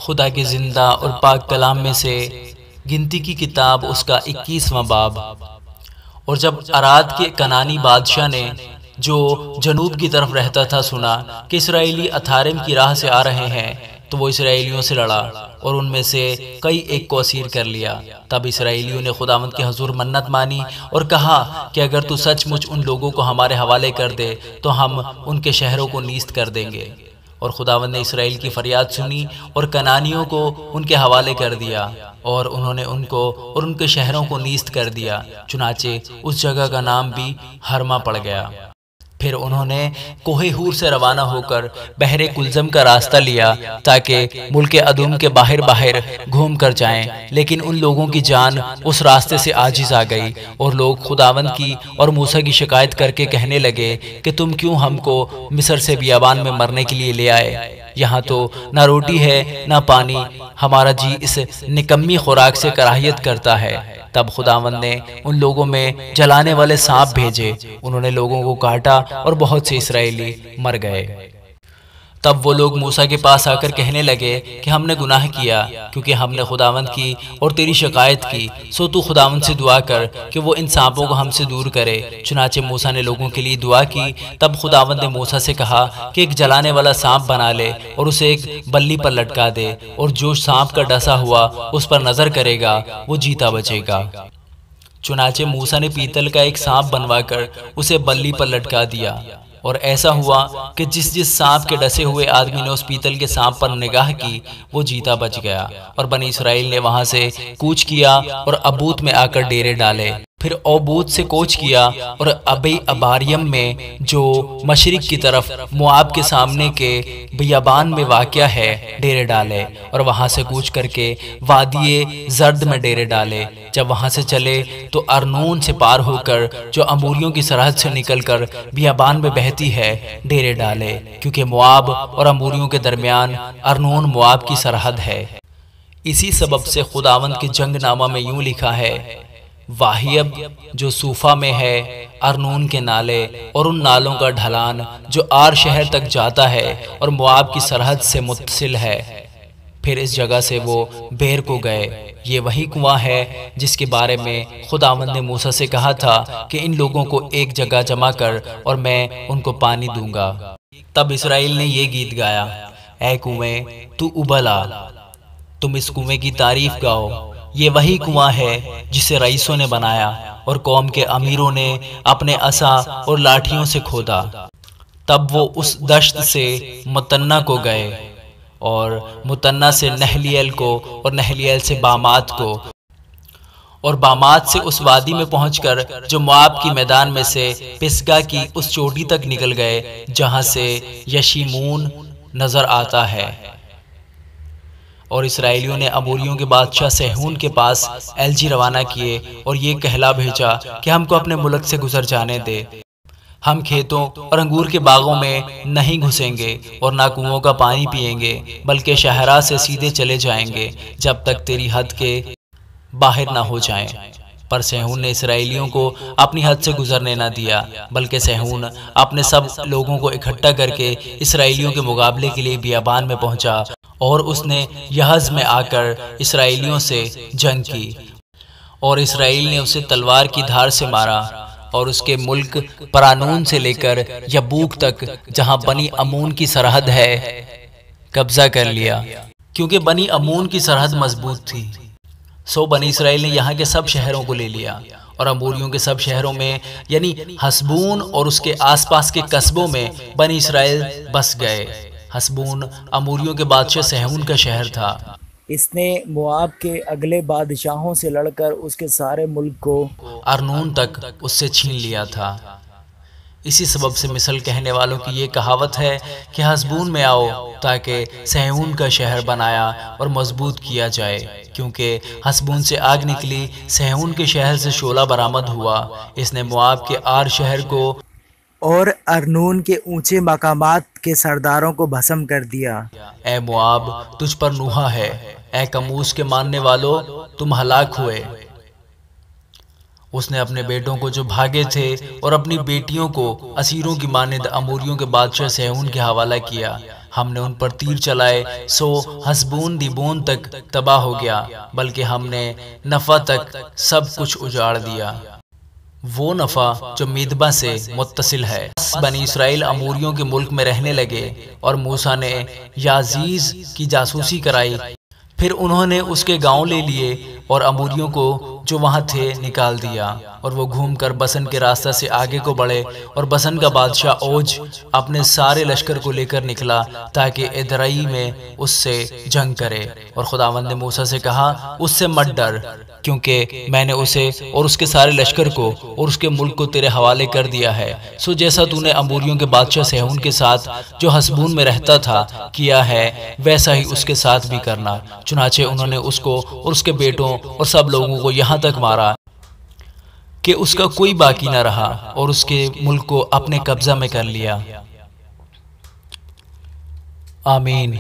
خدا کے زندہ اور پاک کلام میں سے گنتی کی کتاب اس کا 21واں باب۔ اور جب اراد کے کنانی بادشاہ نے جو جنوب کی طرف رہتا تھا سنا کہ اسرائیلی اتھارم کی راہ سے آ رہے ہیں تو وہ اسرائیلیوں سے لڑا اور ان میں سے کئی ایک کو اسیر کر لیا۔ تب اسرائیلیوں نے خداوند کے حضور منت مانی اور کہا کہ اگر تو سچ مچ ان لوگوں کو ہمارے حوالے کر دے تو ہم ان کے شہروں کو نیست کر دیں گے۔ اور خداوند نے اسرائیل کی فریاد سنی اور کنانیوں کو ان کے حوالے کر دیا اور انہوں نے ان کو اور ان کے شہروں کو نیست کر دیا، چنانچہ اس جگہ کا نام بھی ہرما پڑ گیا۔ پھر انہوں نے کوہ ہور سے روانہ ہو کر بحر کلزم کا راستہ لیا تاکہ ملک ادوم کے باہر گھوم کر جائیں، لیکن ان لوگوں کی جان اس راستے سے عاجز آ گئی اور لوگ خداوند کی اور موسیٰ کی شکایت کر کے کہنے لگے کہ تم کیوں ہم کو مصر سے بیابان میں مرنے کے لیے لے آئے؟ یہاں تو نہ روٹی ہے نہ پانی، ہمارا جی اس نکمی خوراک سے کراہیت کرتا ہے۔ تب خداوند نے ان لوگوں میں جلانے والے سانپ بھیجے، انہوں نے لوگوں کو کاٹا اور بہت سے اسرائیلی مر گئے۔ تب وہ لوگ موسیٰ کے پاس آ کر کہنے لگے کہ ہم نے گناہ کیا کیونکہ ہم نے خداوند کی اور تیری شکایت کی، سو تو خداوند سے دعا کر کہ وہ ان سانپوں کو ہم سے دور کرے۔ چنانچہ موسیٰ نے لوگوں کے لیے دعا کی۔ تب خداوند نے موسیٰ سے کہا کہ ایک جلانے والا سانپ بنا لے اور اسے ایک بلی پر لٹکا دے، اور جو سانپ کا ڈسا ہوا اس پر نظر کرے گا وہ جیتا بچے گا۔ چنانچہ موسیٰ نے پیتل کا ایک سانپ بنوا کر اسے بلی پر لٹکا دیا، اور ایسا ہوا کہ جس سانپ کے ڈسے ہوئے آدمی نے اس پیتل کے سانپ پر نگاہ کی وہ جیتا بچ گیا۔ اور بنی اسرائیل نے وہاں سے کوچ کیا اور ابوت میں آ کر ڈیرے ڈالے، پھر اوبوت سے کوچ کیا اور ابی اباریم میں جو مشرق کی طرف مواب کے سامنے کے بیابان میں واقع ہے ڈیرے ڈالے، اور وہاں سے کوچ کر کے وادی زرد میں ڈیرے ڈالے۔ جب وہاں سے چلے تو ارنون سے پار ہو کر جو اموریوں کی سرحد سے نکل کر بیابان میں بہتی ہے ڈیرے ڈالے، کیونکہ مواب اور اموریوں کے درمیان ارنون مواب کی سرحد ہے۔ اسی سبب سے خداوند کے جنگ نامہ میں یوں لکھا ہے، واہیب جو صوفہ میں ہے، ارنون کے نالے اور ان نالوں کا ڈھلان جو آر شہر تک جاتا ہے اور مواب کی سرحد سے متصل ہے۔ پھر اس جگہ سے وہ بیر کو گئے، یہ وہی کنواں ہے جس کے بارے میں خداوند نے موسیٰ سے کہا تھا کہ ان لوگوں کو ایک جگہ جمع کر اور میں ان کو پانی دوں گا۔ تب اسرائیل نے یہ گیت گایا، اے کنویں تو ابل آ، تم اس کنویں کی تعریف گاؤ، یہ وہی کنواں ہے جسے رئیسوں نے بنایا اور قوم کے امیروں نے اپنے عصا اور لاٹھیوں سے کھودا۔ تب وہ اس دشت سے متنہ کو گئے اور متنہ سے نہلیل کو اور نہلیل سے بامات کو، اور بامات سے اس وادی میں پہنچ کر جو مواب کی میدان میں سے پسگا کی اس چوٹی تک نکل گئے جہاں سے یشیمون نظر آتا ہے۔ اور اسرائیلیوں نے اموریوں کے بادشاہ سیہون کے پاس ایلچی روانہ کیے اور یہ کہلا بھیجا کہ ہم کو اپنے ملک سے گزر جانے دے، ہم کھیتوں اور انگور کے باغوں میں نہیں گھسیں گے اور نہ کنووں کا پانی پئیں گے، بلکہ شہرا سے سیدھے چلے جائیں گے جب تک تیری حد کے باہر نہ ہو جائیں۔ پر سیہون نے اسرائیلیوں کو اپنی حد سے گزرنے نہ دیا، بلکہ سیہون اپنے سب لوگوں کو اکٹھا کر کے اسرائیلیوں کے مقابلے کے لیے بیابان میں پہنچا، اور اس نے یہز میں آ کر اسرائیلیوں سے جنگ کی، اور اسرائیل نے اسے تلوار کی دھار سے مارا اور اس کے ملک پرانون سے لے کر یبوک تک جہاں بنی امون کی سرحد ہے قبضہ کر لیا، کیونکہ بنی امون کی سرحد مضبوط تھی۔ سو بنی اسرائیل نے یہاں کے سب شہروں کو لے لیا، اور اموریوں کے سب شہروں میں یعنی حسبون اور اس کے آس پاس کے قصبوں میں بنی اسرائیل بس گئے۔ حسبون اموریوں کے بادشاہ سیہون کا شہر تھا۔ اس نے مواب کے اگلے بادشاہوں سے لڑ کر اس کے سارے ملک کو ارنون تک اس سے چھین لیا تھا۔ اسی سبب سے مثل کہنے والوں کی یہ کہاوت ہے کہ حسبون میں آؤ تاکہ سیہون کا شہر بنایا اور مضبوط کیا جائے، کیونکہ حسبون سے آگ نکلی، سیہون کے شہر سے شعلہ برآمد ہوا، اس نے مواب کے آر شہر کو اور ارنون کے اونچے مقامات کے سرداروں کو بھسم کر دیا۔ اے مواب تجھ پر نوحہ ہے، اے کموس کے ماننے والو تم ہلاک ہوئے۔ اس نے اپنے بیٹوں کو جو بھاگے تھے اور اپنی بیٹیوں کو اسیروں کی مانند اموریوں کے بادشاہ سیہون کے حوالہ کیا، ہم نے ان پر تیر چلائے سو حسبون دیبون تک تباہ ہو گیا، بلکہ ہم نے نفع تک سب کچھ اجاڑ دیا، وہ نفع جو میدبا سے متصل ہے۔ بنی اسرائیل اموریوں کے ملک میں رہنے لگے اور موسیٰ نے یازیز کی جاسوسی کرائی، پھر انہوں نے اس کے گاؤں لے لیے اور اموریوں کو جو وہاں تھے نکال دیا، اور وہ گھوم کر بسن کے راستہ سے آگے کو بڑھے، اور بسن کا بادشاہ اوج اپنے سارے لشکر کو لے کر نکلا تاکہ ادرئی میں اس سے جنگ کرے، اور خداوند نے موسیٰ سے کہا اس سے مت ڈر، کیونکہ میں نے اسے اور اس کے سارے لشکر کو اور اس کے ملک کو تیرے حوالے کر دیا ہے، سو جیسا تو نے اموریوں کے بادشاہ سیہون کے ساتھ جو حسبون میں رہتا تھا کیا ہے، ویسا ہی اس کے ساتھ بھی کرنا۔ چنانچہ انہوں نے اس کو اور اس کے بیٹوں اور سب لوگوں کو یہاں تک مارا کہ اس کا کوئی باقی نہ رہا، اور اس کے ملک کو اپنے قبضہ میں کر لیا۔ آمین۔